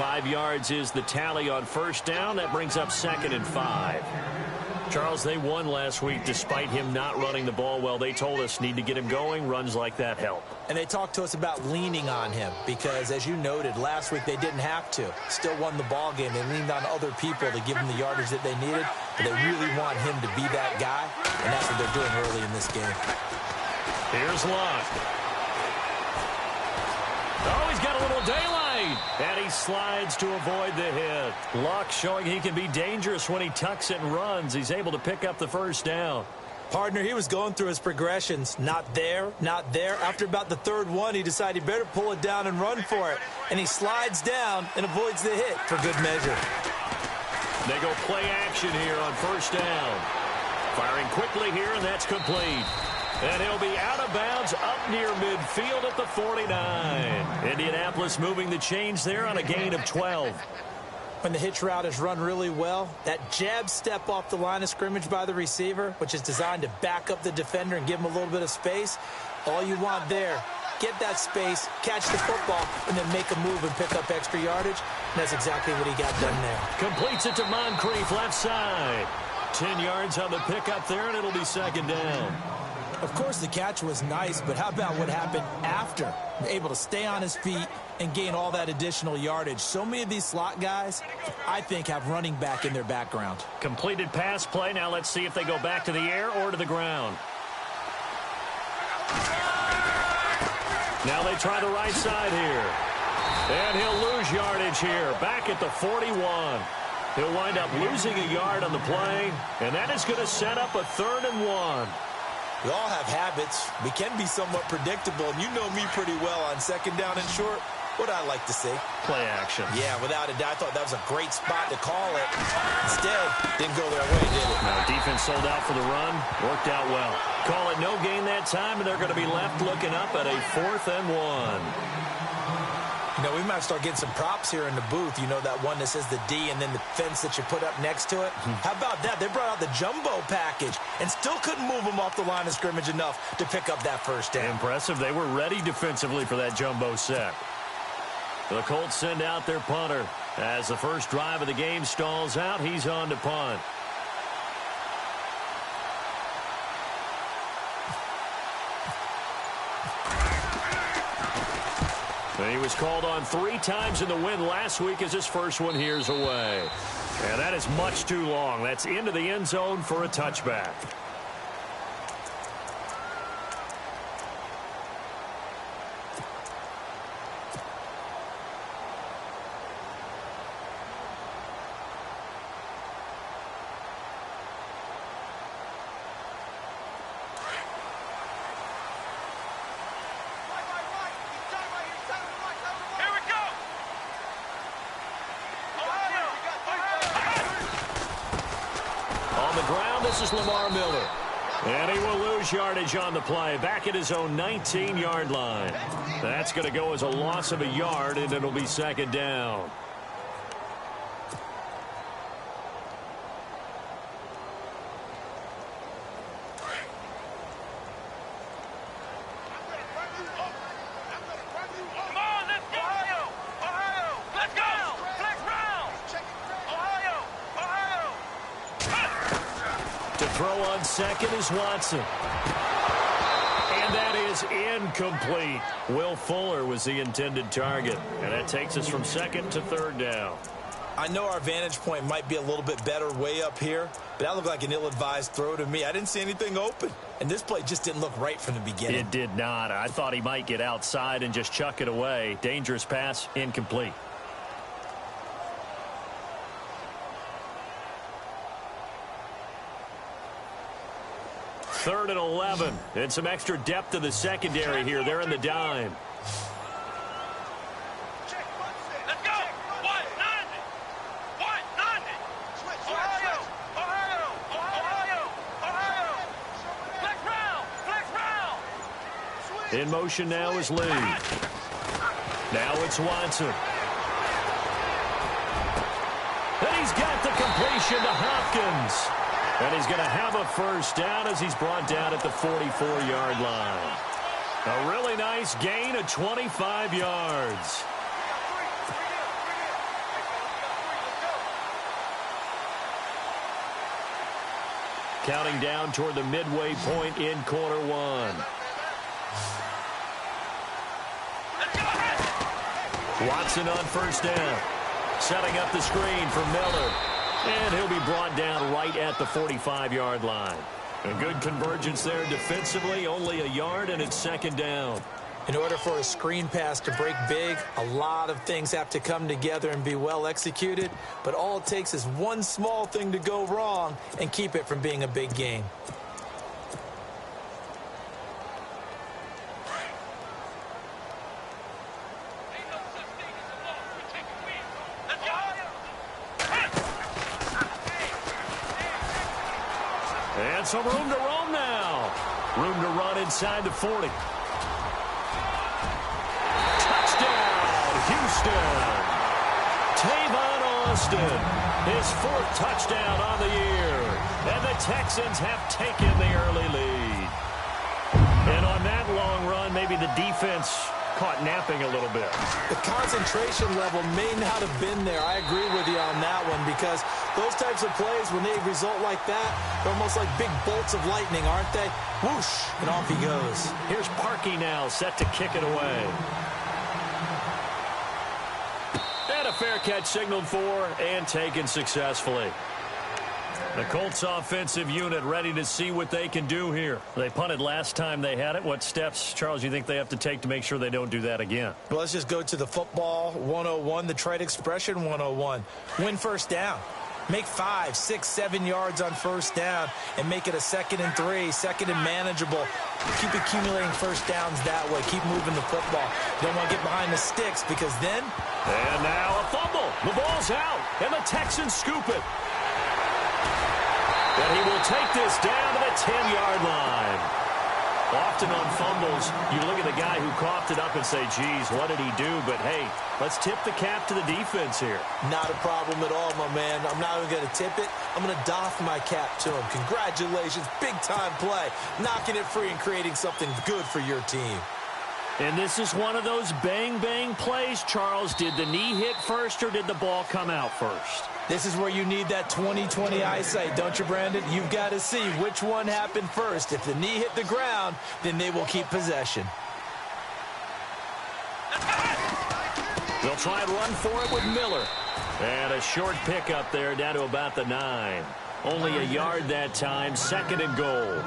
5 yards is the tally on first down. That brings up 2nd and 5. Charles, they won last week despite him not running the ball well. They told us need to get him going. Runs like that help. And they talked to us about leaning on him because, as you noted, last week they didn't have to. Still won the ball game. They leaned on other people to give them the yardage that they needed. But they really want him to be that guy, and that's what they're doing early in this game. Here's Luck. Oh, he's got a little daylight. And he slides to avoid the hit. Luck showing he can be dangerous when he tucks it and runs. He's able to pick up the first down. Partner, he was going through his progressions. Not there, not there. After about the third one, he decided he better pull it down and run for it. And he slides down and avoids the hit for good measure. They go play action here on first down. Firing quickly here, and that's complete. And he'll be out of bounds up near midfield at the 49. Indianapolis moving the chains there on a gain of 12. When the hitch route is run really well, that jab step off the line of scrimmage by the receiver, which is designed to back up the defender and give him a little bit of space, all you want there, get that space, catch the football, and then make a move and pick up extra yardage. And that's exactly what he got done there. Completes it to Moncrief left side. 10 yards on the pickup there, and it'll be 2nd down. Of course, the catch was nice, but how about what happened after? Able to stay on his feet and gain all that additional yardage. So many of these slot guys, I think, have running back in their background. Completed pass play. Now let's see if they go back to the air or to the ground. Now they try the right side here. And he'll lose yardage here. Back at the 41. He'll wind up losing a yard on the play, and that is going to set up a 3rd and 1. We all have habits. We can be somewhat predictable, and you know me pretty well on 2nd down and short. What I like to see? Play action. Yeah, without a doubt. I thought that was a great spot to call it. Instead, didn't go their way, did it? No, defense sold out for the run. Worked out well. Call it no gain that time, and they're going to be left looking up at a 4th and 1. You know, we might start getting some props here in the booth. You know, that one that says the D and then the fence that you put up next to it? How about that? They brought out the jumbo package and still couldn't move them off the line of scrimmage enough to pick up that first down. Impressive. They were ready defensively for that jumbo set. The Colts send out their punter. As the first drive of the game stalls out, he's on to punt. And he was called on 3 times in the win last week as his first one here's away. And that is much too long. That's into the end zone for a touchback. This is Lamar Miller. And he will lose yardage on the play. Back at his own 19-yard line. That's going to go as a loss of a yard, and it'll be 2nd down. Throw on 2nd is Watson. And that is incomplete. Will Fuller was the intended target. And that takes us from 2nd to 3rd down. I know our vantage point might be a little bit better way up here, but that looked like an ill-advised throw to me. I didn't see anything open. And this play just didn't look right from the beginning. It did not. I thought he might get outside and just chuck it away. Dangerous pass, incomplete. Third and 11. And some extra depth in the secondary here. They're in the dime. Let's go. 190. 190. Ohio. Ohio. Ohio. Ohio. Flex round. Flex round. In motion now is Lee. Now it's Watson. And he's got the completion to Hopkins. And he's going to have a first down as he's brought down at the 44-yard line. A really nice gain of 25 yards. Counting down toward the midway point in quarter one. Watson on first down. Setting up the screen for Miller. And he'll be brought down right at the 45-yard line. A good convergence there defensively. Only a yard, and it's second down. In order for a screen pass to break big, a lot of things have to come together and be well executed. But all it takes is one small thing to go wrong and keep it from being a big gain. And some room to roam now. Room to run inside the 40. Houston. Tavon Austin, his 4th touchdown on the year. And the Texans have taken the early lead. And on that long run, maybe the defense caught napping a little bit. The concentration level may not have been there. I agree with you on that one, because those types of plays, when they result like that, they're almost like big bolts of lightning, aren't they? Whoosh, and off he goes. Here's Parkey now, set to kick it away. And a fair catch signaled for and taken successfully. The Colts offensive unit ready to see what they can do here. They punted last time they had it. What steps, Charles, you think they have to take to make sure they don't do that again? Well, let's just go to the football 101, the trade expression 101. Win first down. Make 5, 6, 7 yards on first down and make it a 2nd and 3, 2nd and manageable. Keep accumulating first downs that way. Keep moving the football. You don't want to get behind the sticks, because then... And now a fumble. The ball's out, and the Texans scoop it. But he will take this down to the 10-yard line. Often on fumbles, you look at the guy who coughed it up and say, geez, what did he do? But, hey, let's tip the cap to the defense here. Not a problem at all, my man. I'm not even going to tip it. I'm going to doff my cap to him. Congratulations. Big-time play. Knocking it free and creating something good for your team. And this is one of those bang-bang plays, Charles. Did the knee hit first or did the ball come out first? This is where you need that 20/20 eyesight, don't you, Brandon? You've got to see which one happened first. If the knee hit the ground, then they will keep possession. They'll try and run for it with Miller. And a short pickup there down to about the 9. Only a yard that time, 2nd and goal.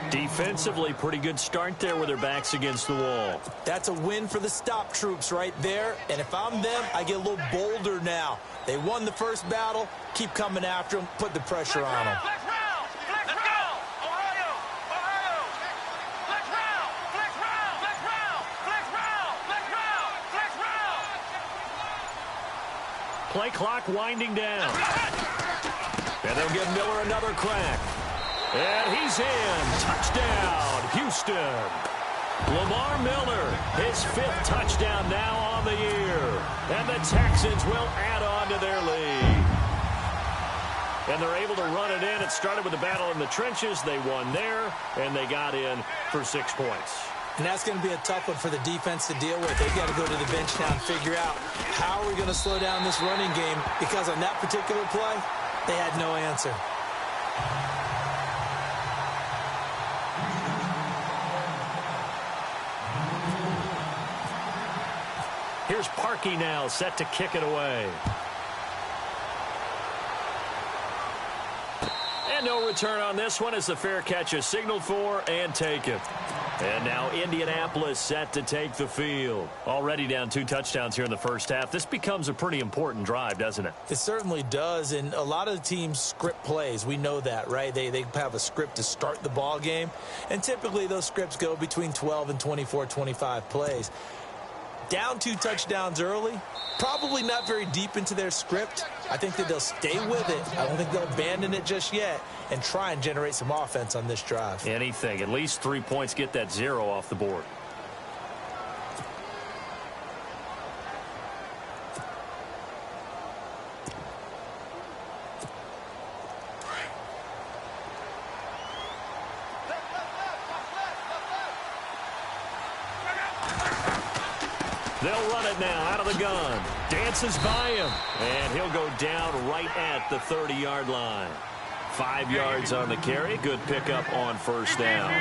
Defensively, pretty good start there with their backs against the wall. That's a win for the stop troops right there. And if I'm them, I get a little bolder now. They won the first battle. Keep coming after them. Put the pressure on them. Play clock winding down. And they'll give Miller another crack. And he's in. Touchdown, Houston. Lamar Miller, his 5th touchdown now on the year. And the Texans will add on to their lead. And they're able to run it in. It started with a battle in the trenches. They won there, and they got in for 6 points. And that's going to be a tough one for the defense to deal with. They've got to go to the bench now and figure out how are we going to slow down this running game, because on that particular play, they had no answer. Here's Parkey now, set to kick it away. And no return on this one as the fair catch is signaled for and taken. And now Indianapolis set to take the field. Already down 2 touchdowns here in the first half. This becomes a pretty important drive, doesn't it? It certainly does, and a lot of the teams script plays. We know that, right? They have a script to start the ball game, and typically those scripts go between 12 and 24, 25 plays. Down 2 touchdowns early, probably not very deep into their script. I think that they'll stay with it. I don't think they'll abandon it just yet and try and generate some offense on this drive. Anything. At least 3 points, get that 0 off the board. They'll run it now out of the gun. Dances by him. And he'll go down right at the 30-yard line. 5 yards on the carry. Good pickup on first down.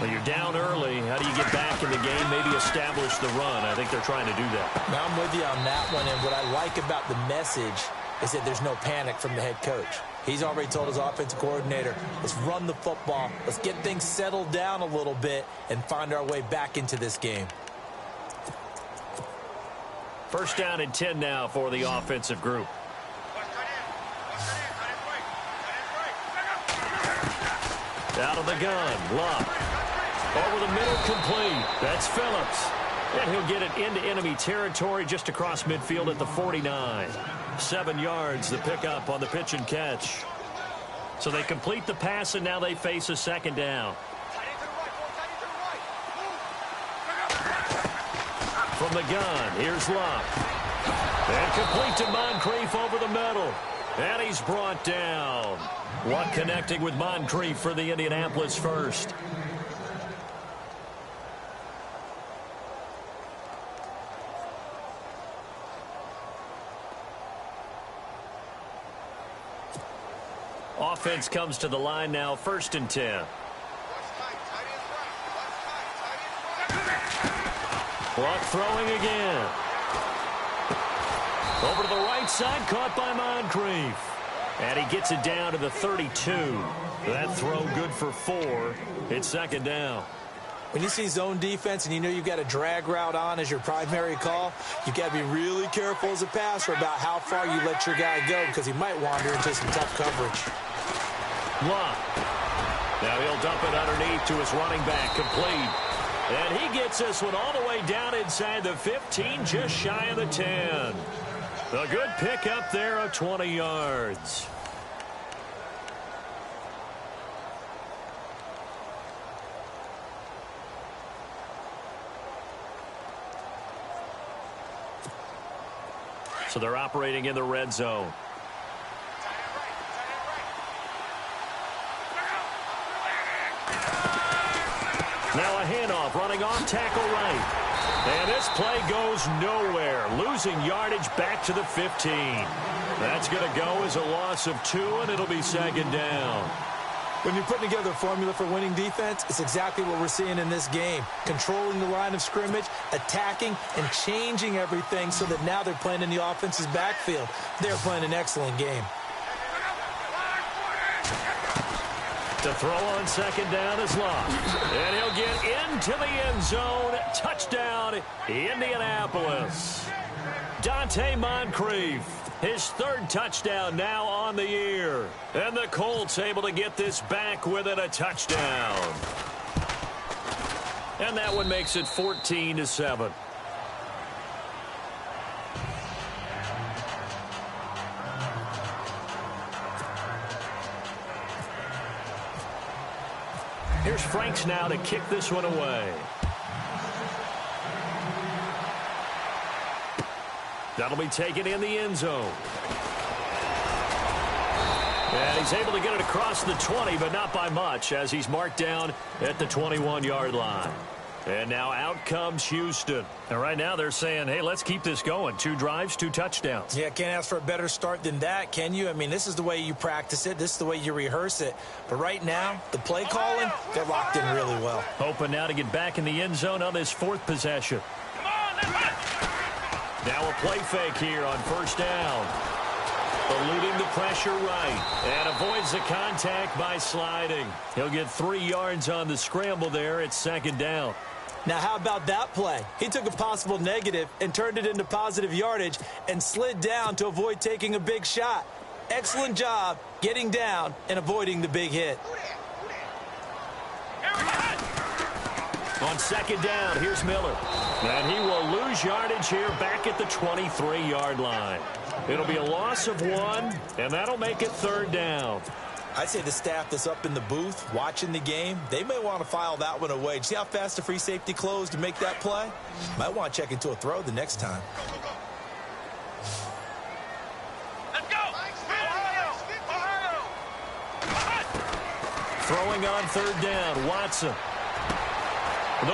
When you're down early, how do you get back in the game, maybe establish the run? I think they're trying to do that. Now, I'm with you on that one, and what I like about the message is that there's no panic from the head coach. He's already told his offensive coordinator, let's run the football, let's get things settled down a little bit and find our way back into this game. First down and 10 now for the offensive group. Out of the gun, Luck. Over the middle, complete. That's Phillips. And he'll get it into enemy territory just across midfield at the 49. 7 yards, the pickup on the pitch and catch. So they complete the pass, and now they face a second down. From the gun, here's Luck. And complete to Moncrief over the middle. And he's brought down. Luck connecting with Moncrief for the Indianapolis first. Offense comes to the line now, 1st and 10. Luck throwing again. Over to the right side, caught by Moncrief. And he gets it down to the 32. That throw good for 4. It's second down. When you see zone defense and you know you've got a drag route on as your primary call, you've got to be really careful as a passer about how far you let your guy go because he might wander into some tough coverage. Luck. Now he'll dump it underneath to his running back, complete. And he gets this one all the way down inside the 15, just shy of the 10. A good pickup there of 20 yards. So they're operating in the red zone. Now a handoff, running off tackle right. And this play goes nowhere. Losing yardage back to the 15. That's going to go as a loss of 2, and it'll be second down. When you're putting together a formula for winning defense, it's exactly what we're seeing in this game. Controlling the line of scrimmage, attacking, and changing everything so that now they're playing in the offense's backfield. They're playing an excellent game. To throw on second down is Luck. And he'll get into the end zone. Touchdown, Indianapolis. Dante Moncrief, his 3rd touchdown now on the year. And the Colts able to get this back within a touchdown. And that one makes it 14-7. Here's Franks now to kick this one away. That'll be taken in the end zone. And he's able to get it across the 20, but not by much, as he's marked down at the 21-yard line. And now out comes Houston. And right now they're saying, hey, let's keep this going. 2 drives, 2 touchdowns. Yeah, can't ask for a better start than that, can you? I mean, this is the way you practice it. This is the way you rehearse it. But right now, the play calling, they're locked in really well. Hoping now to get back in the end zone on this 4th possession. Come on, let's run. Now a play fake here on first down. Eluding the pressure right. And avoids the contact by sliding. He'll get 3 yards on the scramble there. It's second down. Now, how about that play? He took a possible negative and turned it into positive yardage and slid down to avoid taking a big shot. Excellent job getting down and avoiding the big hit. On second down, here's Miller. And he will lose yardage here back at the 23-yard line. It'll be a loss of 1, and that'll make it 3rd down. I'd say the staff that's up in the booth watching the game, they may want to file that one away. See how fast the free safety closed to make that play? Might want to check into a throw the next time. Let's go. Throwing on 3rd down, Watson. The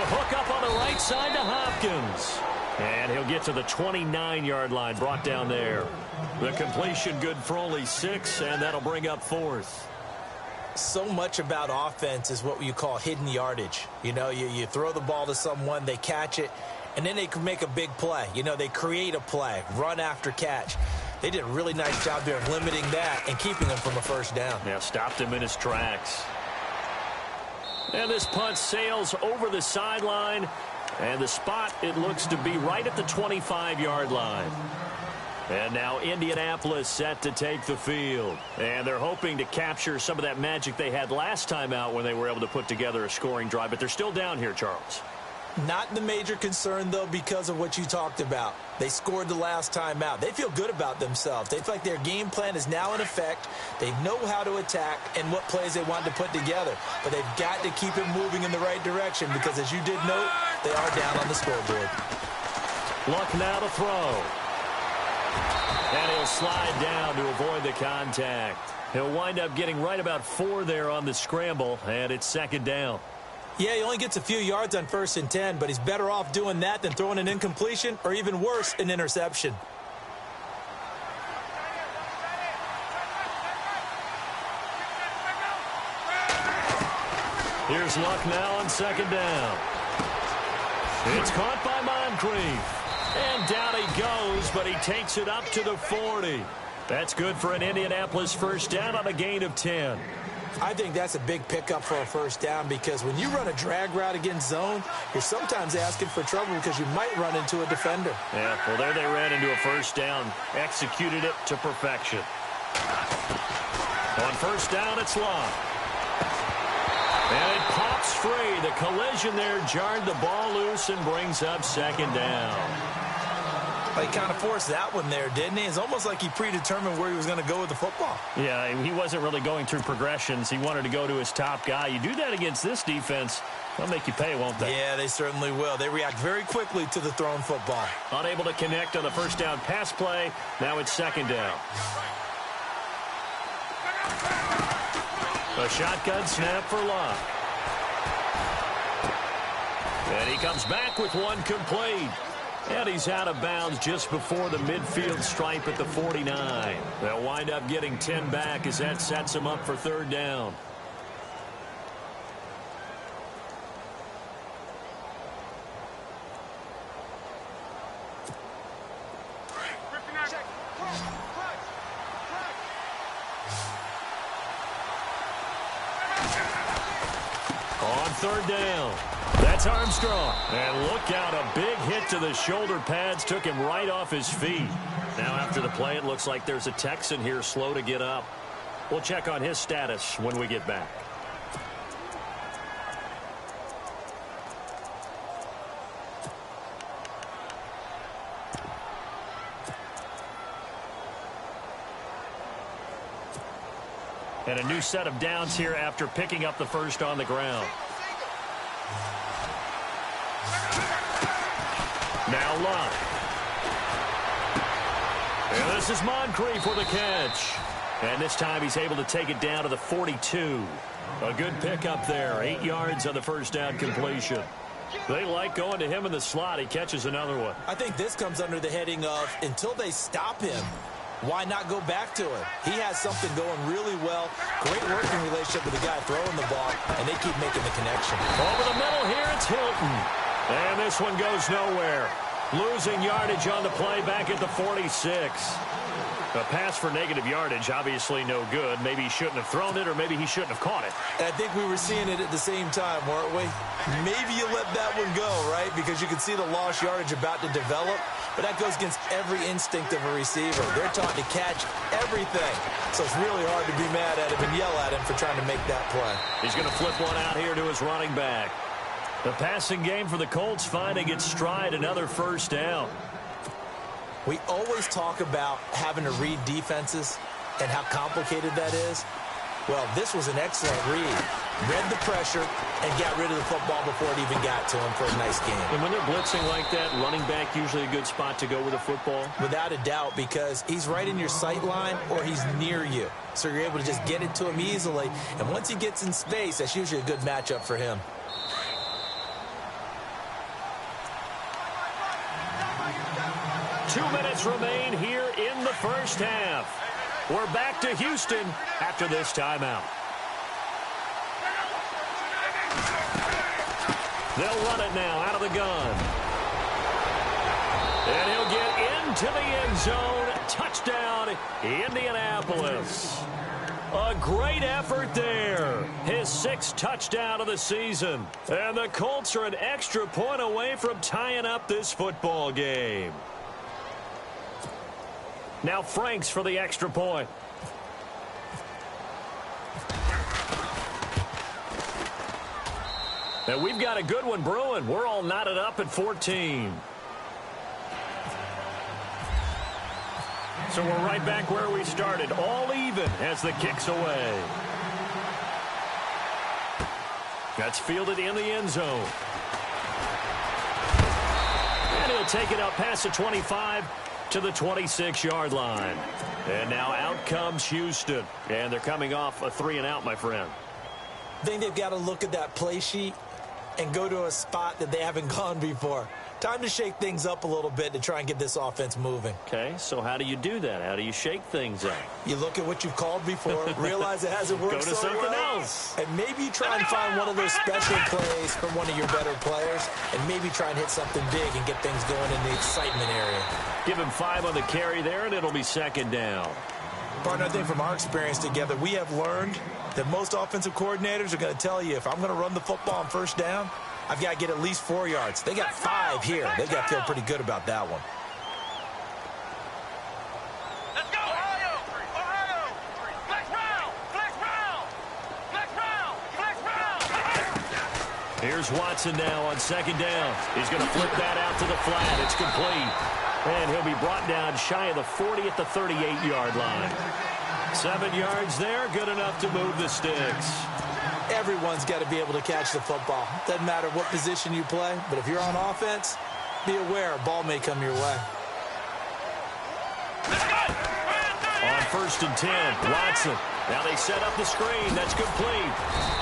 hook up on the right side to Hopkins. And he'll get to the 29-yard line, brought down there. The completion good for only 6, and that'll bring up 4th. So much about offense is what you call hidden yardage. You know, you throw the ball to someone, they catch it, and then they can make a big play. You know, they create a play, run after catch. They did a really nice job there of limiting that and keeping him from a first down. Yeah, stopped him in his tracks. And this punt sails over the sideline. And the spot, it looks to be right at the 25-yard line. And now Indianapolis set to take the field. And they're hoping to capture some of that magic they had last time out when they were able to put together a scoring drive. But they're still down here, Charles. Not the major concern, though, because of what you talked about. They scored the last time out. They feel good about themselves. They feel like their game plan is now in effect. They know how to attack and what plays they want to put together. But they've got to keep it moving in the right direction because, as you did note, they are down on the scoreboard. Luck now to throw. And he'll slide down to avoid the contact. He'll wind up getting right about 4 there on the scramble, and it's second down. Yeah, he only gets a few yards on 1st and 10, but he's better off doing that than throwing an incompletion or, even worse, an interception. Here's Luck now on second down. It's caught by Moncrief. And down he goes, but he takes it up to the 40. That's good for an Indianapolis first down on a gain of 10. I think that's a big pickup for a first down because when you run a drag route against zone, you're sometimes asking for trouble because you might run into a defender. Yeah, well, there they ran into a first down. Executed it to perfection. On first down, it's Luck. And it pops free. The collision there jarred the ball loose and brings up second down. He kind of forced that one there, didn't he? It's almost like he predetermined where he was going to go with the football. Yeah, he wasn't really going through progressions. He wanted to go to his top guy. You do that against this defense, they'll make you pay, won't they? Yeah, they certainly will. They react very quickly to the thrown football. Unable to connect on the first down pass play. Now it's second down. A shotgun snap for Luck. And he comes back with one complete. And he's out of bounds just before the midfield stripe at the 49. They'll wind up getting 10 back as that sets him up for third down. On third down. That's Armstrong. And look out, a big hit to the shoulder pads took him right off his feet. Now after the play, it looks like there's a Texan here slow to get up. We'll check on his status when we get back. And a new set of downs here after picking up the first on the ground. Now Luck. And this is Moncrief for the catch. And this time he's able to take it down to the 42. A good pickup there. 8 yards on the first down completion. They like going to him in the slot. He catches another one. I think this comes under the heading of until they stop him, why not go back to him? He has something going really well. Great working relationship with the guy throwing the ball, and they keep making the connection. Over the middle here, it's Hilton. And this one goes nowhere. Losing yardage on the play back at the 46. A pass for negative yardage, obviously no good. Maybe he shouldn't have thrown it, or maybe he shouldn't have caught it. And I think we were seeing it at the same time, weren't we? Maybe you let that one go, right? Because you can see the lost yardage about to develop. But that goes against every instinct of a receiver. They're taught to catch everything. So it's really hard to be mad at him and yell at him for trying to make that play. He's going to flip one out here to his running back. The passing game for the Colts finding its stride, another first down. We always talk about having to read defenses and how complicated that is. Well, this was an excellent read. Read the pressure and got rid of the football before it even got to him for a nice game. And when they're blitzing like that, running back usually a good spot to go with a football? Without a doubt, because he's right in your sight line or he's near you. So you're able to just get it to him easily. And once he gets in space, that's usually a good matchup for him. Two minutes remain here in the first half. We're back to Houston after this timeout. They'll run it now out of the gun. And he'll get into the end zone. Touchdown, Indianapolis. A great effort there. His 6th touchdown of the season. And the Colts are an extra point away from tying up this football game. Now Franks for the extra point. And we've got a good one brewing. We're all knotted up at 14. So we're right back where we started, all even as the kick's away. That's fielded in the end zone. And he'll take it up past the 25 to the 26-yard line. And now out comes Houston. And they're coming off a 3-and-out, my friend. I think they've got to look at that play sheet and go to a spot that they haven't gone before. Time to shake things up a little bit to try and get this offense moving. Okay, so how do you do that? How do you shake things up? You look at what you've called before, realize it hasn't worked Go to so something well, else. and maybe you try and find one of those special plays from one of your better players, and maybe try and hit something big and get things going in the excitement area. Give him 5 on the carry there, and it'll be 2nd down. Partner, I think from our experience together, we have learned that most offensive coordinators are going to tell you, if I'm going to run the football on 1st down, I've got to get at least 4 yards. They got 5 here. They've got to feel pretty good about that one. Let's go! Ohio! Ohio! Flex round! Flex round! Flex round! Flex round! Here's Watson now on 2nd down. He's going to flip that out to the flat. It's complete. And he'll be brought down shy of the 40 at the 38-yard line. 7 yards there, good enough to move the sticks. Everyone's got to be able to catch the football. Doesn't matter what position you play, but if you're on offense, be aware a ball may come your way. On 1st and 10, Watson. Now they set up the screen. That's complete.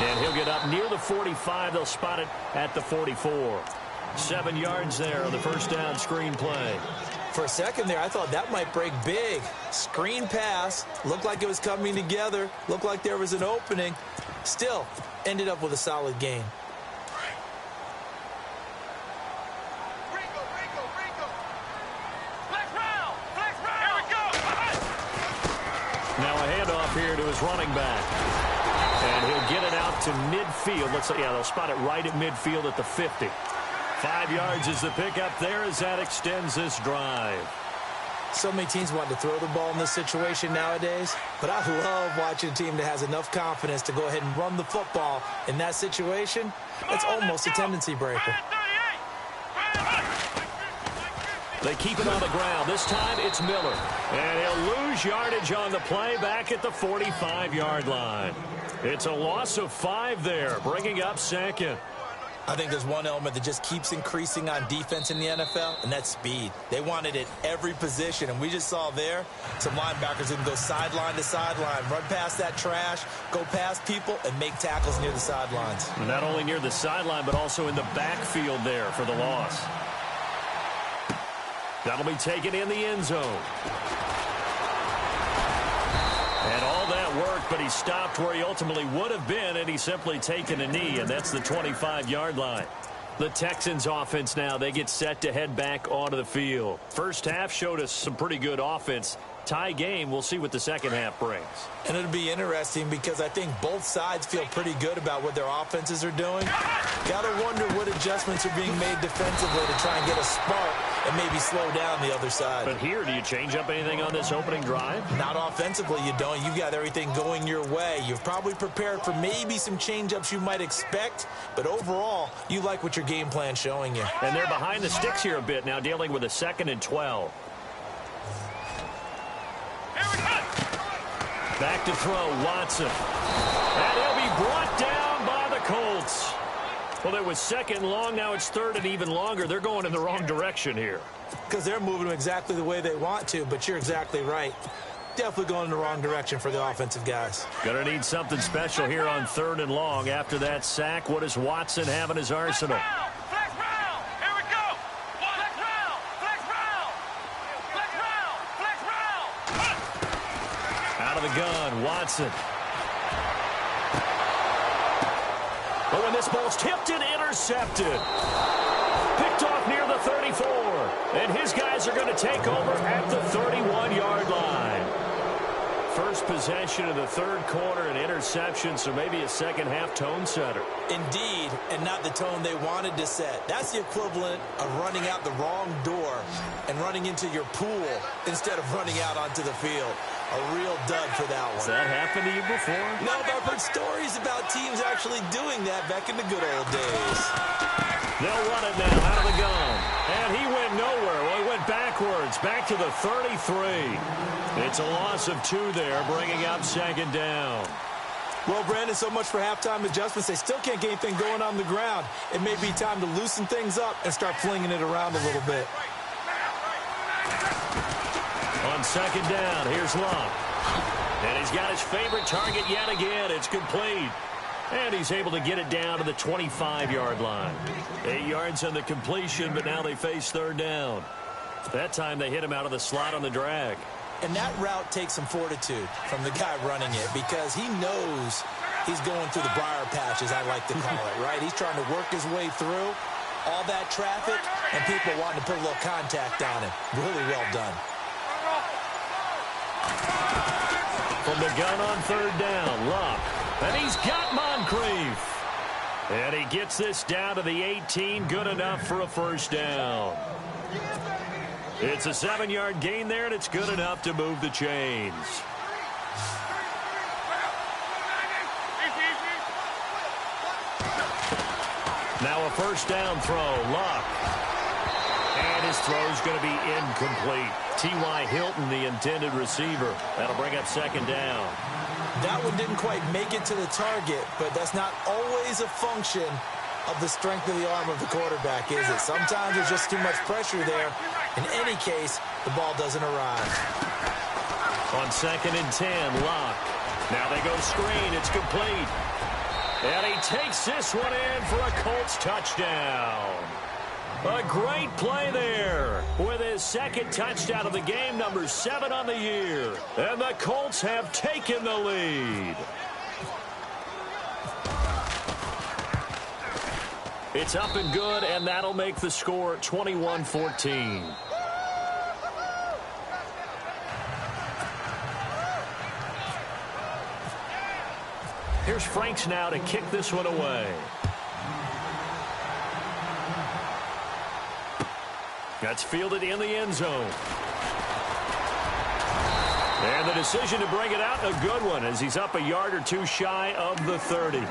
And he'll get up near the 45. They'll spot it at the 44. 7 yards there on the 1st down screen play. For a second there, I thought that might break big. Screen pass. Looked like it was coming together. Looked like there was an opening. Still, ended up with a solid gain. Now a handoff here to his running back. And he'll get it out to midfield. Looks like, yeah, they'll spot it right at midfield at the 50. 5 yards is the pickup there as that extends this drive. So many teams want to throw the ball in this situation nowadays, but I love watching a team that has enough confidence to go ahead and run the football in that situation. That's almost a tendency breaker. They keep it on the ground. This time it's Miller. And he'll lose yardage on the play back at the 45-yard line. It's a loss of 5 there, bringing up 2nd. I think there's one element that just keeps increasing on defense in the NFL, and that's speed. They want it at every position, and we just saw there some linebackers who can go sideline to sideline, run past that trash, go past people, and make tackles near the sidelines. And not only near the sideline, but also in the backfield there for the loss. That'll be taken in the end zone. And all that worked, but he stopped where he ultimately would have been, and he's simply taken a knee, and that's the 25-yard line. The Texans offense now, they get set to head back onto the field. First half showed us some pretty good offense. Tie game, we'll see what the second half brings. And it'll be interesting because I think both sides feel pretty good about what their offenses are doing. Got to wonder what adjustments are being made defensively to try and get a spark and maybe slow down the other side. But here, do you change up anything on this opening drive? Not offensively, you don't. You've got everything going your way. You've probably prepared for maybe some change-ups you might expect, but overall, you like what your game plan's showing you. And they're behind the sticks here a bit now, dealing with a 2nd and 12. Back to throw, Watson. And he'll be brought down by the Colts. Well, it was 2nd long, now it's 3rd and even longer. They're going in the wrong direction here. Because they're moving them exactly the way they want to, but you're exactly right. Definitely going in the wrong direction for the offensive guys. Going to need something special here on 3rd and long. After that sack, what does Watson have in his arsenal? Flex round! Here we go! Flex round! Flex round! Flex round! Flex round! Out of the gun, Watson. Oh, and this ball's tipped and intercepted. Picked off near the 34. And his guys are going to take over at the 31-yard line. First possession of the third quarter, an interception, so maybe a second-half tone setter. Indeed, and not the tone they wanted to set. That's the equivalent of running out the wrong door and running into your pool instead of running out onto the field. A real dud for that one. Has that happened to you before? No, but I've heard stories about teams actually doing that back in the good old days. They'll run it now out of the gun. And he went nowhere. Well, he went backwards, back to the 33. It's a loss of 2 there, bringing up second down. Well, Brandon, so much for halftime adjustments. They still can't get anything going on the ground. It may be time to loosen things up and start flinging it around a little bit. On second down, here's Luck. And he's got his favorite target yet again. It's complete. And he's able to get it down to the 25-yard line. 8 yards on the completion, but now they face third down. That time they hit him out of the slot on the drag. And that route takes some fortitude from the guy running it because he knows he's going through the briar patch, as I like to call it, right? He's trying to work his way through all that traffic and people wanting to put a little contact on him. Really well done. From the gun on third down, Luck. And he's got Moncrief. And he gets this down to the 18, good enough for a first down. It's a 7-yard gain there, and it's good enough to move the chains. Now a first down throw, Luck. And his throw's going to be incomplete. T.Y. Hilton, the intended receiver. That'll bring up second down. That one didn't quite make it to the target, but that's not always a function of the strength of the arm of the quarterback, is it? Sometimes there's just too much pressure there. In any case, the ball doesn't arrive. On second and 10, Luck. Now they go screen. It's complete. And he takes this one in for a Colts touchdown. A great play there with his second touchdown of the game, number 7 on the year. And the Colts have taken the lead. It's up and good, and that'll make the score 21-14. Here's Franks now to kick this one away. That's fielded in the end zone. And the decision to bring it out, a good one, as he's up a yard or two shy of the 30.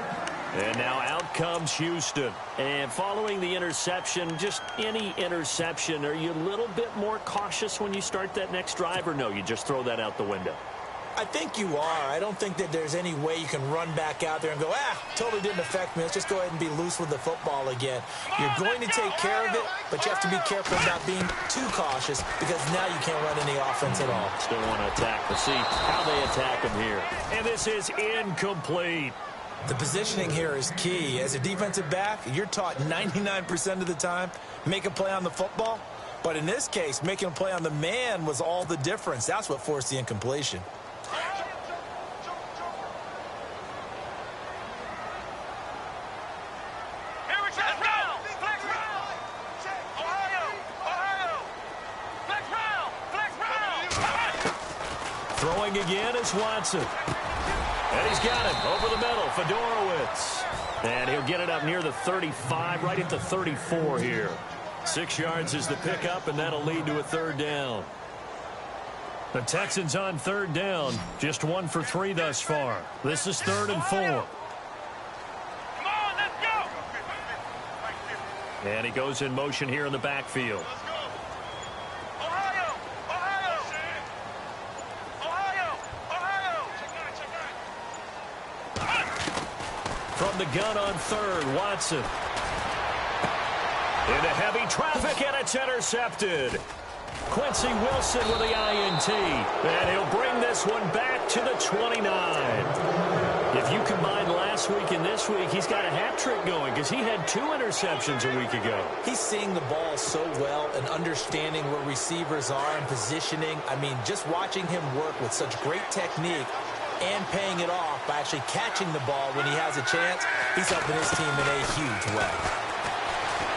And now out comes Houston. And following the interception, just any interception, are you a little bit more cautious when you start that next drive, or no, you just throw that out the window? I think you are. I don't think that there's any way you can run back out there and go, totally didn't affect me. Let's just go ahead and be loose with the football again. You're going to take care of it, but you have to be careful about being too cautious because now you can't run any offense at all. Still want to attack. We'll see how they attack him here. And this is incomplete. The positioning here is key. As a defensive back, you're taught 99% of the time, make a play on the football. But in this case, making a play on the man was all the difference. That's what forced the incompletion. Throwing again is Watson. And he's got him over the middle, Fedorowicz. And he'll get it up near the 35, right at the 34 here. 6 yards is the pickup, and that'll lead to a third down. The Texans on third down, just 1 for 3 thus far. This is 3rd and 4. Come on, let's go. And he goes in motion here in the backfield. From the gun on third, Watson. Into heavy traffic, and it's intercepted. Quincy Wilson with the INT. And he'll bring this one back to the 29. If you combine last week and this week, he's got a hat trick going because he had 2 interceptions a week ago. He's seeing the ball so well and understanding where receivers are and positioning. I mean, just watching him work with such great technique, and paying it off by actually catching the ball when he has a chance. He's helping his team in a huge way.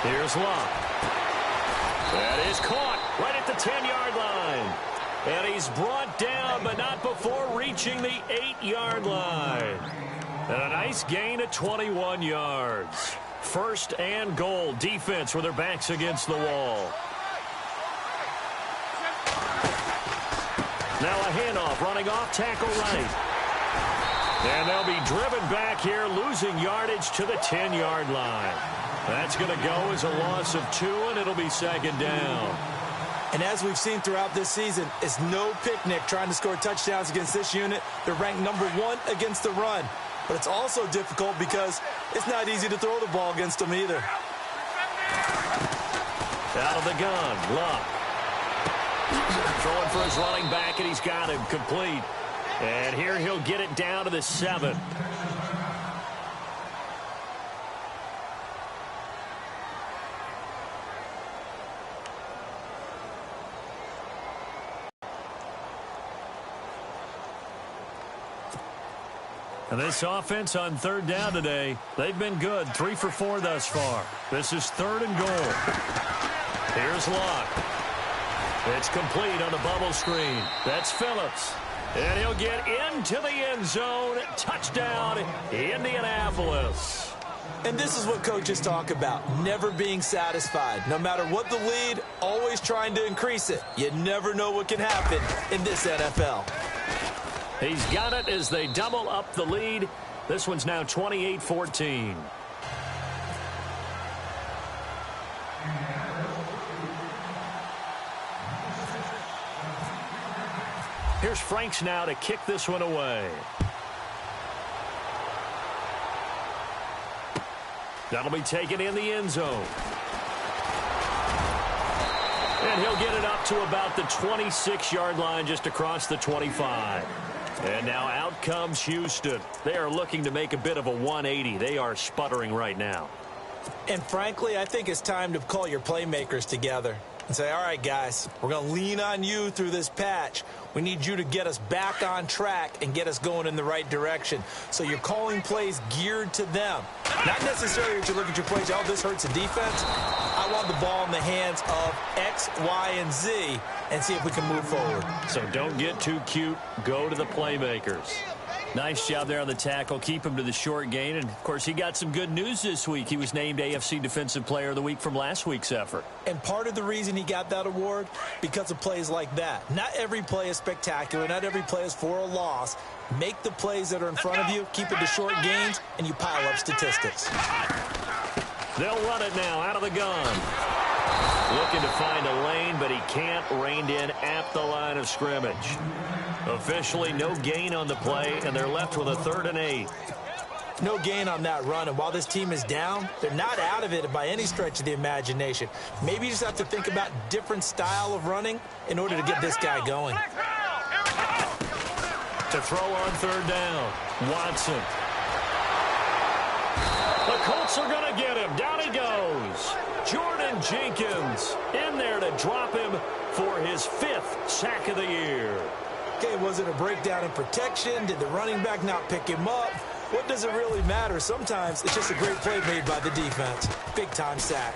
Here's Locke. That is caught right at the 10-yard line. And he's brought down, but not before reaching the 8-yard line. And a nice gain at 21 yards. First and goal. Defense with their backs against the wall. Now a handoff, running off tackle right. And they'll be driven back here, losing yardage to the 10-yard line. That's going to go as a loss of 2, and it'll be second down. And as we've seen throughout this season, it's no picnic trying to score touchdowns against this unit. They're ranked number 1 against the run. But it's also difficult because it's not easy to throw the ball against them either. Out of the gun, Locke. Throwing for his running back, and he's got him complete. And here he'll get it down to the 7. And this offense on third down today, they've been good. 3 for 4 thus far. This is third and goal. Here's Locke. It's complete on the bubble screen. That's Phillips. And he'll get into the end zone. Touchdown, Indianapolis. And this is what coaches talk about, never being satisfied. No matter what the lead, always trying to increase it. You never know what can happen in this NFL. He's got it as they double up the lead. This one's now 28-14. Here's Franks now to kick this one away. That'll be taken in the end zone. And he'll get it up to about the 26-yard line, just across the 25. And now out comes Houston. They are looking to make a bit of a 180. They are sputtering right now. And frankly, I think it's time to call your playmakers together and say, all right, guys, we're going to lean on you through this patch. We need you to get us back on track and get us going in the right direction. So you're calling plays geared to them. Not necessarily that you look at your plays, oh, this hurts the defense. I want the ball in the hands of X, Y, and Z and see if we can move forward. So don't get too cute. Go to the playmakers. Nice job there on the tackle. Keep him to the short gain. And, of course, he got some good news this week. He was named AFC Defensive Player of the Week from last week's effort. And part of the reason he got that award, because of plays like that. Not every play is spectacular. Not every play is for a loss. Make the plays that are in front of you, keep it to short gains, and you pile up statistics. They'll run it now out of the gun. Looking to find a lane, but he can't. Reined in at the line of scrimmage. Officially no gain on the play, and they're left with a 3rd and 8. No gain on that run, and while this team is down, they're not out of it by any stretch of the imagination. Maybe you just have to think about different style of running in order to get this guy going. To throw on 3rd down, Watson. The Colts are going to get him. Down he goes. Jordan Jenkins in there to drop him for his 5th sack of the year. Okay, was it a breakdown in protection? Did the running back not pick him up? What does it really matter? Sometimes it's just a great play made by the defense. Big-time sack.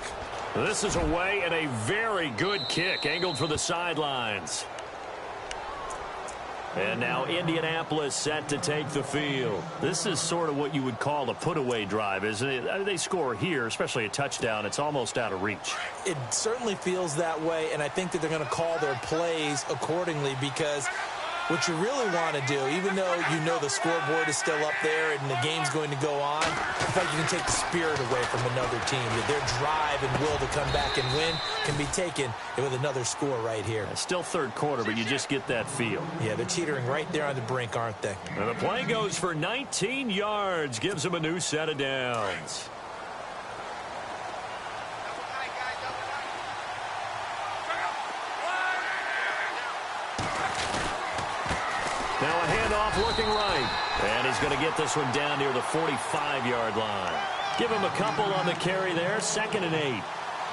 This is away and a very good kick, angled for the sidelines. And now Indianapolis set to take the field. This is sort of what you would call a put-away drive, isn't it? They score here, especially a touchdown. It's almost out of reach. It certainly feels that way, and I think that they're going to call their plays accordingly because what you really want to do, even though you know the scoreboard is still up there and the game's going to go on, in fact, you can take the spirit away from another team. Their drive and will to come back and win can be taken with another score right here. It's still 3rd quarter, but you just get that feel. Yeah, they're teetering right there on the brink, aren't they? And the play goes for 19 yards, gives them a new set of downs. Now a handoff looking right. And he's going to get this one down near the 45-yard line. Give him a couple on the carry there. 2nd and 8.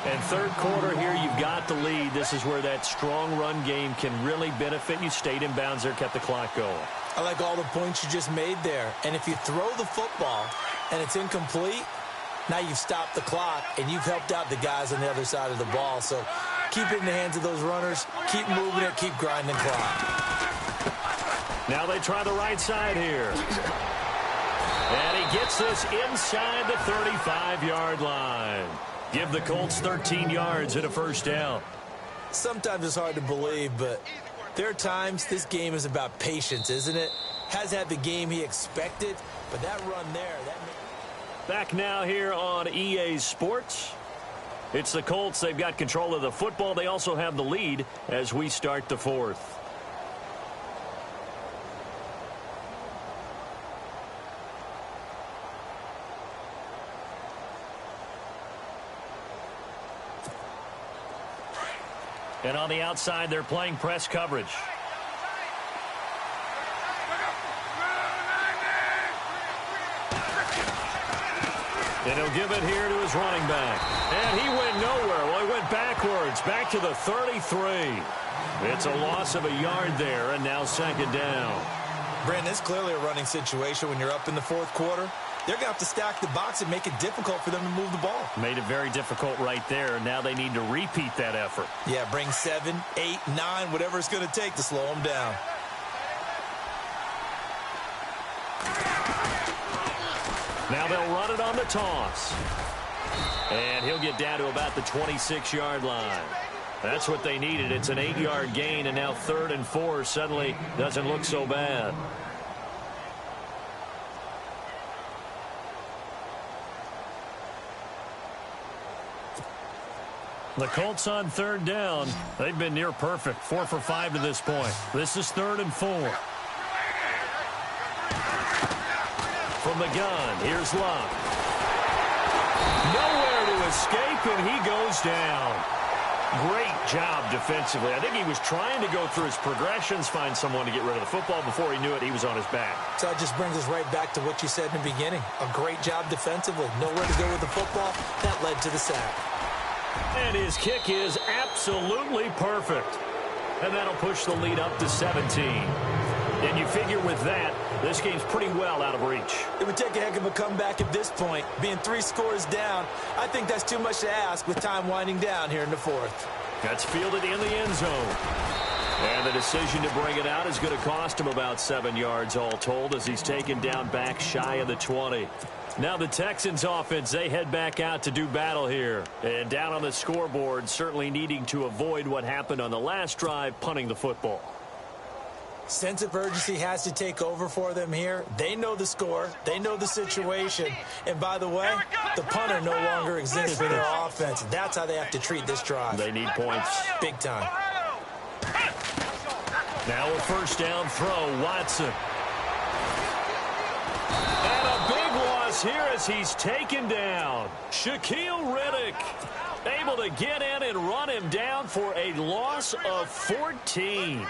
And 3rd quarter here, you've got the lead. This is where that strong run game can really benefit you. Stayed in bounds there, kept the clock going. I like all the points you just made there. And if you throw the football and it's incomplete, now you've stopped the clock and you've helped out the guys on the other side of the ball. So keep it in the hands of those runners. Keep moving it. Keep grinding clock. Now they try the right side here. And he gets this inside the 35-yard line. Give the Colts 13 yards and a first down. Sometimes it's hard to believe, but there are times this game is about patience, isn't it? Has had the game he expected, but that run there, Back now here on EA Sports. It's the Colts. They've got control of the football. They also have the lead as we start the fourth. And on the outside, they're playing press coverage. And he'll give it here to his running back. And he went nowhere. Well, he went backwards, back to the 33. It's a loss of a yard there, and now second down. Brandon, it's clearly a running situation when you're up in the fourth quarter. They're going to have to stack the box and make it difficult for them to move the ball. Made it very difficult right there. Now they need to repeat that effort. Yeah, bring 7, 8, 9, whatever it's going to take to slow them down. Now they'll run it on the toss. And he'll get down to about the 26-yard line. That's what they needed. It's an 8-yard gain, and now 3rd and 4 suddenly doesn't look so bad. The Colts on 3rd down. They've been near perfect. 4 for 5 to this point. This is 3rd and 4. From the gun, here's Luck. Nowhere to escape, and he goes down. Great job defensively. I think he was trying to go through his progressions, find someone to get rid of the football. Before he knew it, he was on his back. So it just brings us right back to what you said in the beginning. A great job defensively. Nowhere to go with the football. That led to the sack. And his kick is absolutely perfect. And that'll push the lead up to 17. And you figure with that, this game's pretty well out of reach. It would take a heck of a comeback at this point. Being 3 scores down, I think that's too much to ask with time winding down here in the fourth. That's fielded in the end zone. And the decision to bring it out is going to cost him about 7 yards all told as he's taken down back shy of the 20. Now the Texans offense, they head back out to do battle here. And down on the scoreboard, certainly needing to avoid what happened on the last drive, punting the football. Sense of urgency has to take over for them here. They know the score. They know the situation. And by the way, the punter no longer exists for their offense. That's how they have to treat this drive. They need points. Big time. Now a first down throw, Watson. And a big loss here as he's taken down. Shaquille Riddick able to get in and run him down for a loss of 14.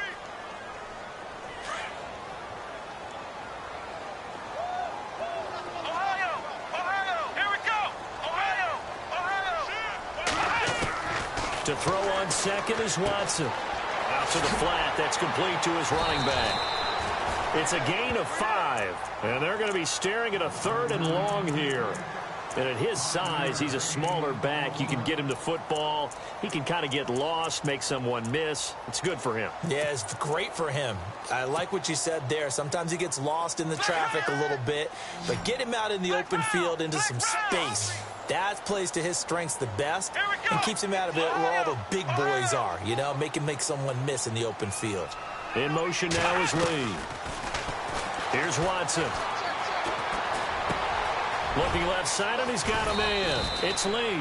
To throw on second is Watson. Out to the flat. That's complete to his running back. It's a gain of 5. And they're going to be staring at a 3rd and long here. And at his size, he's a smaller back. You can get him the football. He can kind of get lost, make someone miss. It's good for him. Yeah, it's great for him. I like what you said there. Sometimes he gets lost in the traffic a little bit. But get him out in the open field into some space. That plays to his strengths the best and keeps him out of it where all the big boys are, you know, make someone miss in the open field. In motion now is Lee. Here's Watson. Looking left side, and he's got a man. It's Lee.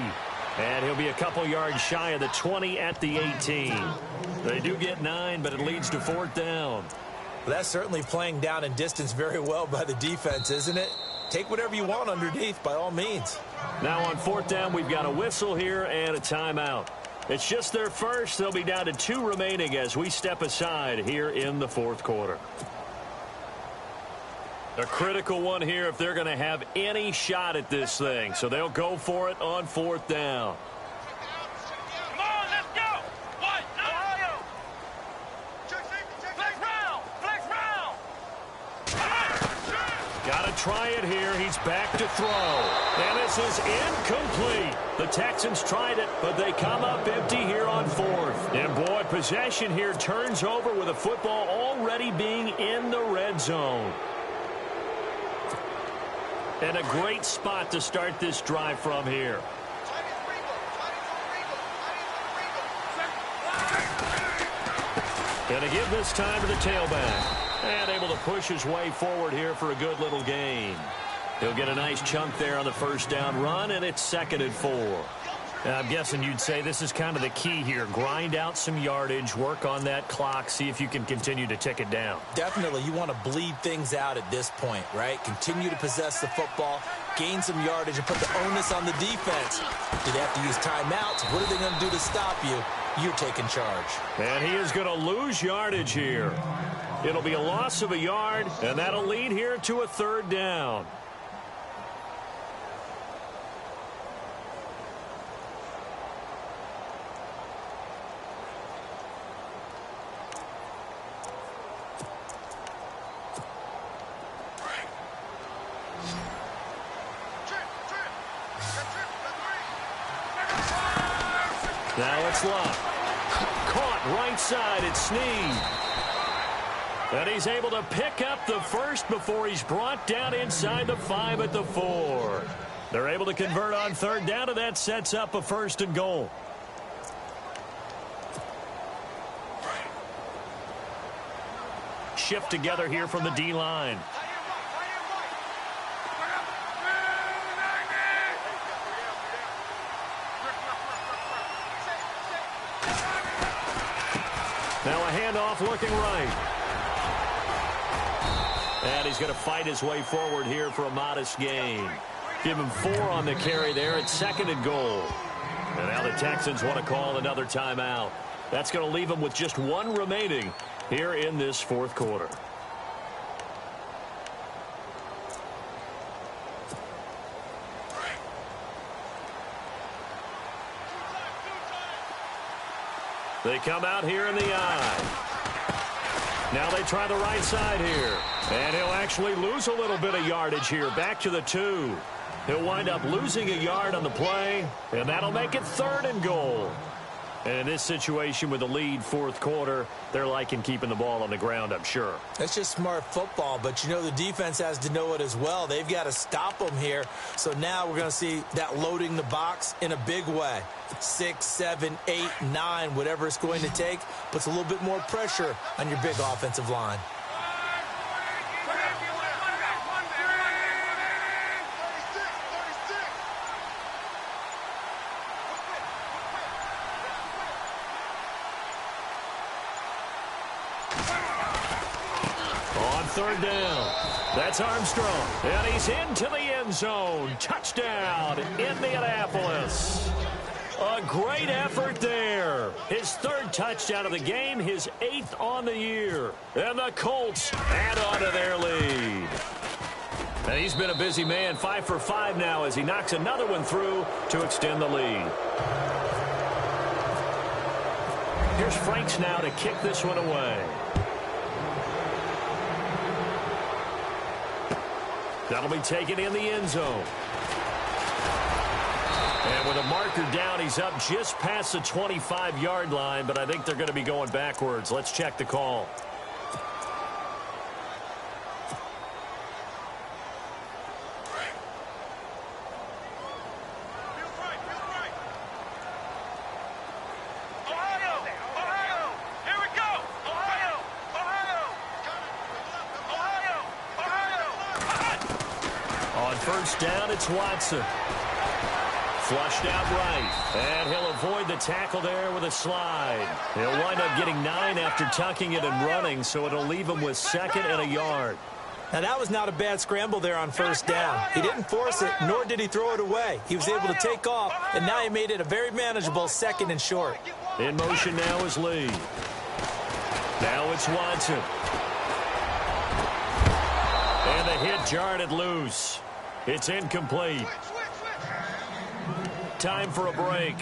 And he'll be a couple yards shy of the 20 at the 18. They do get 9, but it leads to 4th down. Well, that's certainly playing down and distance very well by the defense, isn't it? Take whatever you want underneath, by all means. Now on 4th down, we've got a whistle here and a timeout. It's just their first. They'll be down to 2 remaining as we step aside here in the 4th quarter. A critical one here if they're going to have any shot at this thing. So they'll go for it on 4th down. Come on, let's go. What? Ohio. Flex round. Flex round. Got to try it here. He's back to throw. And this is incomplete. The Texans tried it, but they come up empty here on fourth. And, boy, possession here turns over with a football already being in the red zone. And a great spot to start this drive from here. Going to give this time to the tailback. And able to push his way forward here for a good little gain. He'll get a nice chunk there on the first down run, and it's 2nd and 4. Now, I'm guessing you'd say this is kind of the key here. Grind out some yardage, work on that clock, see if you can continue to tick it down. Definitely. You want to bleed things out at this point, right? Continue to possess the football, gain some yardage, and put the onus on the defense. Do they have to use timeouts? What are they going to do to stop you? You're taking charge. And he is going to lose yardage here. It'll be a loss of a yard, and that'll lead here to a 3rd down. Now it's Luck. Caught right side. It's Snead. And he's able to pick up the first before he's brought down inside the 5 at the 4. They're able to convert on 3rd down, and that sets up a 1st and goal. Shift together here from the D-line. Now a handoff looking right. And he's going to fight his way forward here for a modest gain. Give him 4 on the carry there. It's 2nd and goal. And now the Texans want to call another timeout. That's going to leave them with just 1 remaining here in this 4th quarter. They come out here in the eye. Now they try the right side here. And he'll actually lose a little bit of yardage here. Back to the 2. He'll wind up losing a yard on the play. And that'll make it 3rd and goal. And in this situation with the lead 4th quarter, they're liking keeping the ball on the ground, I'm sure. That's just smart football, but you know the defense has to know it as well. They've got to stop them here. So now we're going to see that loading the box in a big way. 6, 7, 8, 9, whatever it's going to take, puts a little bit more pressure on your big offensive line. On 3rd down, that's Armstrong. And he's into the end zone. Touchdown, Indianapolis. A great effort there. His 3rd touchdown of the game, his 8th on the year. And the Colts add on to their lead. And he's been a busy man, 5 for 5 now as he knocks another one through to extend the lead. Here's Franks now to kick this one away. That'll be taken in the end zone. And with a marker down, he's up just past the 25-yard line, but I think they're going to be going backwards. Let's check the call. First down, it's Watson. Flushed out right. And he'll avoid the tackle there with a slide. He'll wind up getting 9 after tucking it and running, so it'll leave him with 2nd and a yard. Now, that was not a bad scramble there on 1st down. He didn't force it, nor did he throw it away. He was able to take off, and now he made it a very manageable 2nd and short. In motion now is Lee. Now it's Watson. And the hit jarred it loose. It's incomplete. Time for a break.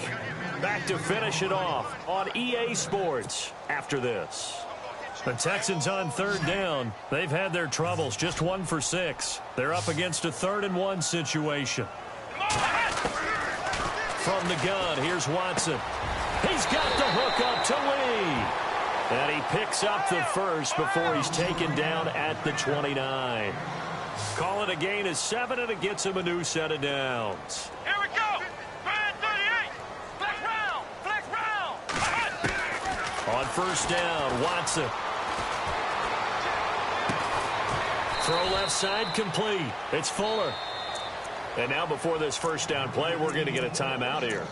Back to finish it off on EA Sports after this. The Texans on third down. They've had their troubles, just 1 for 6. They're up against a 3rd and 1 situation. From the gun, here's Watson. He's got the hook up to Lee. And he picks up the first before he's taken down at the 29. Call it a gain of 7, and it gets him a new set of downs. Here we go. Man 38. Flex round. Flex round. On first down, Watson. Throw left side complete. It's Fuller. And now before this first down play, we're going to get a timeout here,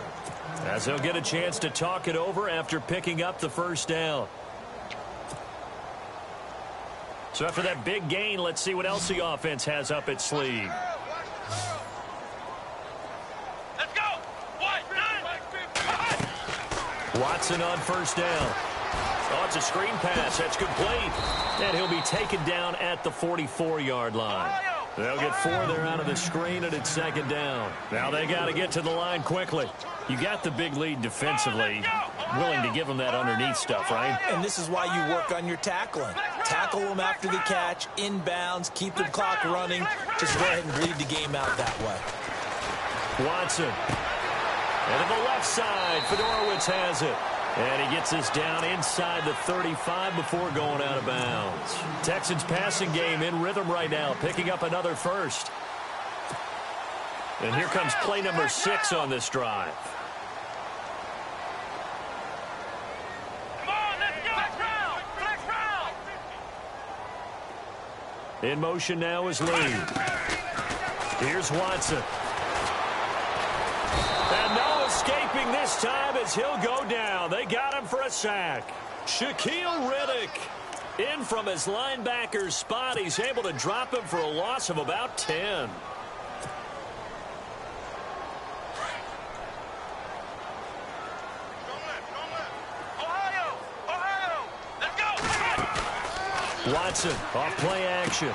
as he'll get a chance to talk it over after picking up the first down. So after that big gain, let's see what else the offense has up its sleeve. Let's go. Watson on first down. Oh, it's a screen pass. That's complete. And he'll be taken down at the 44-yard line. They'll get 4 there out of the screen, and it's 2nd down. Now they got to get to the line quickly. You got the big lead defensively. Willing to give them that underneath stuff, right? And this is why you work on your tackling. Tackle them after the catch, inbounds, keep the clock running. Just go ahead and bleed the game out that way. Watson. And to the left side, Fedorowicz has it. And he gets this down inside the 35 before going out of bounds. Texans passing game in rhythm right now, picking up another first. And here comes play number 6 on this drive. Come on, let's go. Flex round. Flex round. In motion now is Lee. Here's Watson. And no escaping this time as he'll go down. They got him for a sack. Shaquille Riddick in from his linebacker's spot. He's able to drop him for a loss of about 10. Ohio. Let's go. Watson off play action.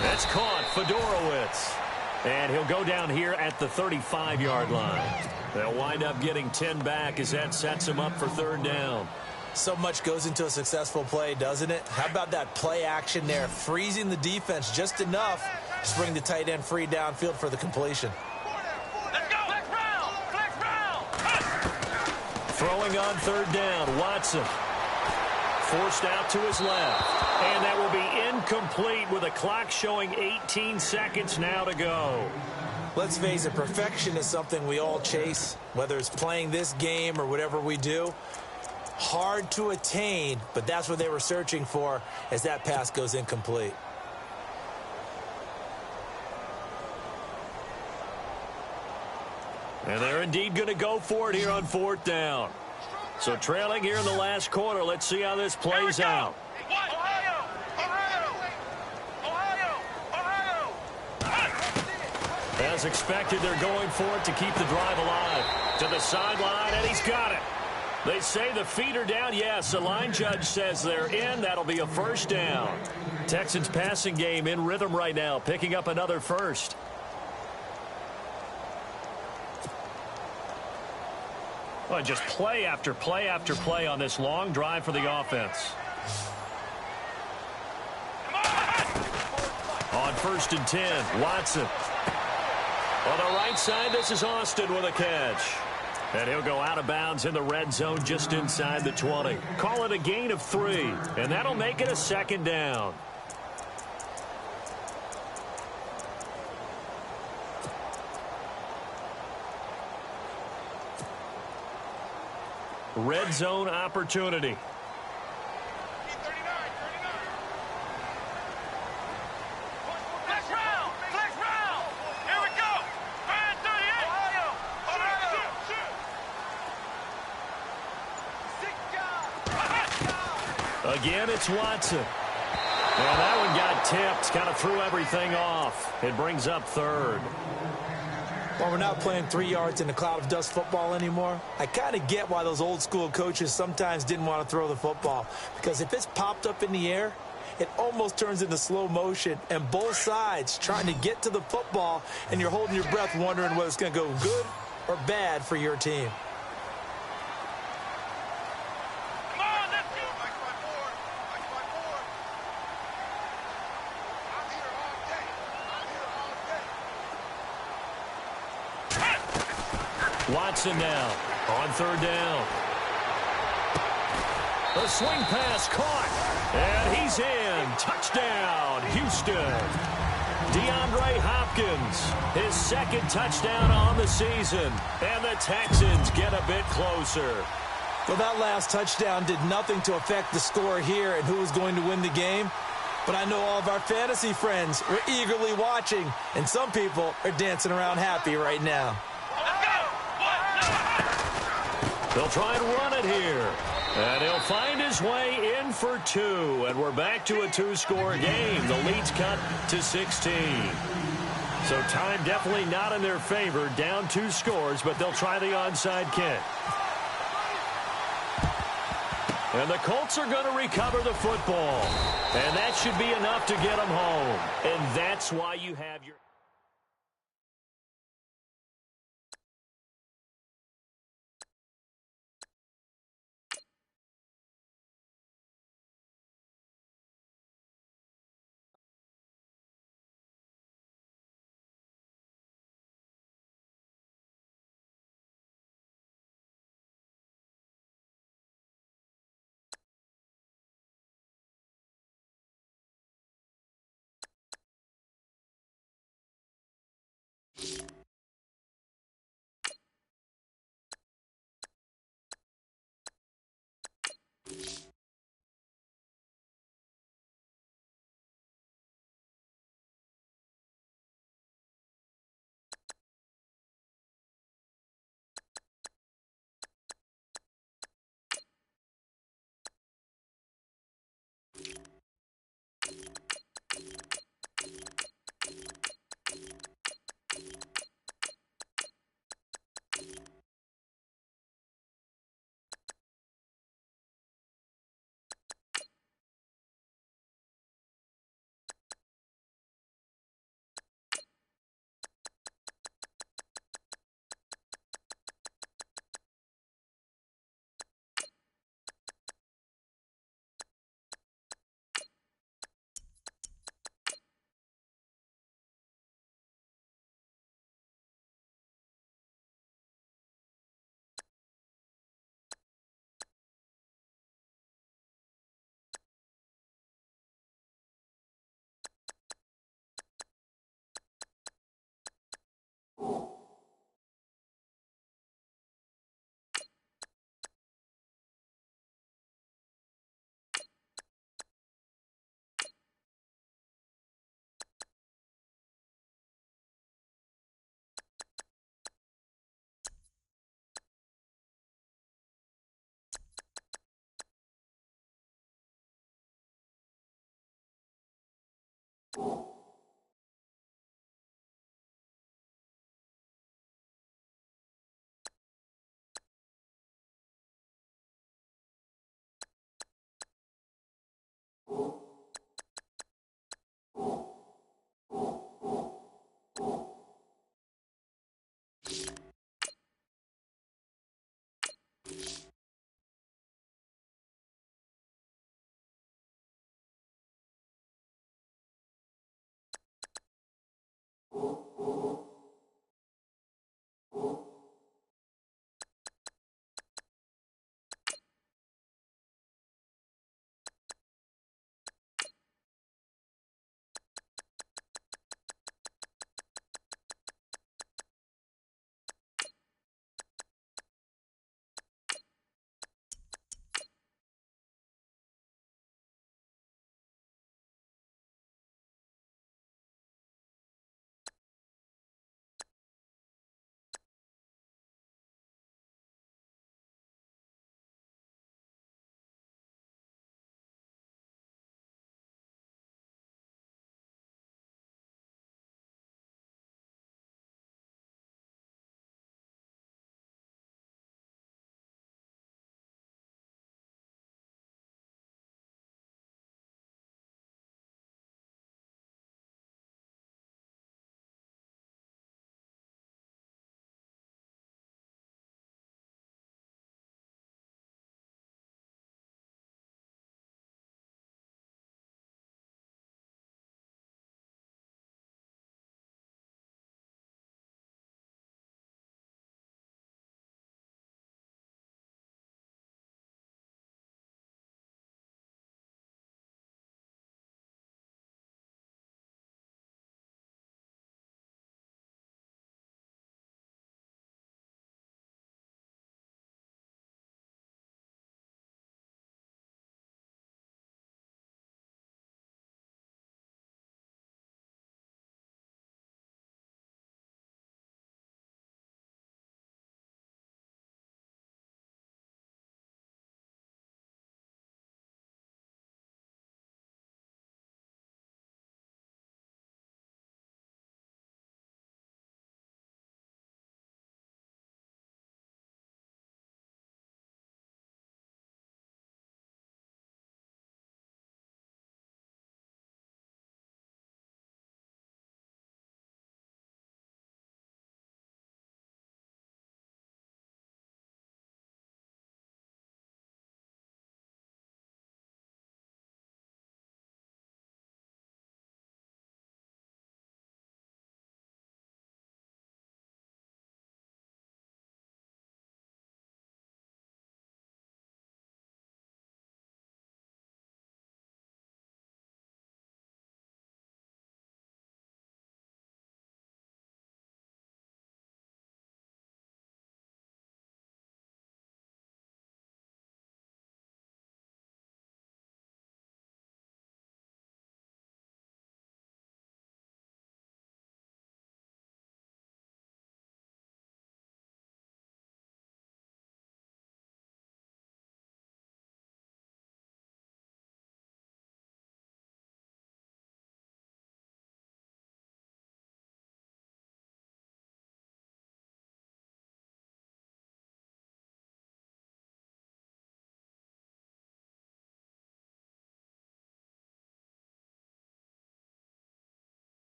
That's caught. Fedorowicz. And he'll go down here at the 35-yard line. They'll wind up getting 10 back as that sets him up for 3rd down. So much goes into a successful play, doesn't it? How about that play action there? Freezing the defense just enough to bring the tight end free downfield for the completion. Let's go. Flex round. Flex round. Throwing on 3rd down, Watson. Forced out to his left. And that will be incomplete with a clock showing 18 seconds now to go. Let's face it, perfection is something we all chase, whether it's playing this game or whatever we do. Hard to attain, but that's what they were searching for as that pass goes incomplete. And they're indeed going to go for it here on 4th down. So trailing here in the last quarter, let's see how this plays out. Ohio. As expected, they're going for it to keep the drive alive. To the sideline, and he's got it. They say the feet are down. Yes, the line judge says they're in. That'll be a 1st down. Texans passing game in rhythm right now, picking up another first. Well, just play after play after play on this long drive for the offense. On 1st and 10, Watson. On the right side, this is Austin with a catch. And he'll go out of bounds in the red zone just inside the 20. Call it a gain of 3, and that'll make it a 2nd down. Red zone opportunity. Flex round. Flex round. Here we go. Man 38. Ohio. Again, it's Watson. And that one got tipped. Kind of threw everything off. It brings up 3rd. Well, we're not playing 3 yards in a cloud of dust football anymore. I kind of get why those old school coaches sometimes didn't want to throw the football. Because if it's popped up in the air, it almost turns into slow motion. And both sides trying to get to the football, and you're holding your breath wondering whether it's going to go good or bad for your team. Come on, let's go. Watson now on third down. The swing pass caught, and he's in. Touchdown, Houston. DeAndre Hopkins, his second touchdown on the season, and the Texans get a bit closer. Well, that last touchdown did nothing to affect the score here and who was going to win the game. But I know all of our fantasy friends were eagerly watching, and some people are dancing around happy right now. They'll try and run it here. And he'll find his way in for 2. And we're back to a 2-score game. The lead's cut to 16. So time definitely not in their favor. Down 2 scores, but they'll try the onside kick. And the Colts are going to recover the football. And that should be enough to get them home. And that's why you have your... You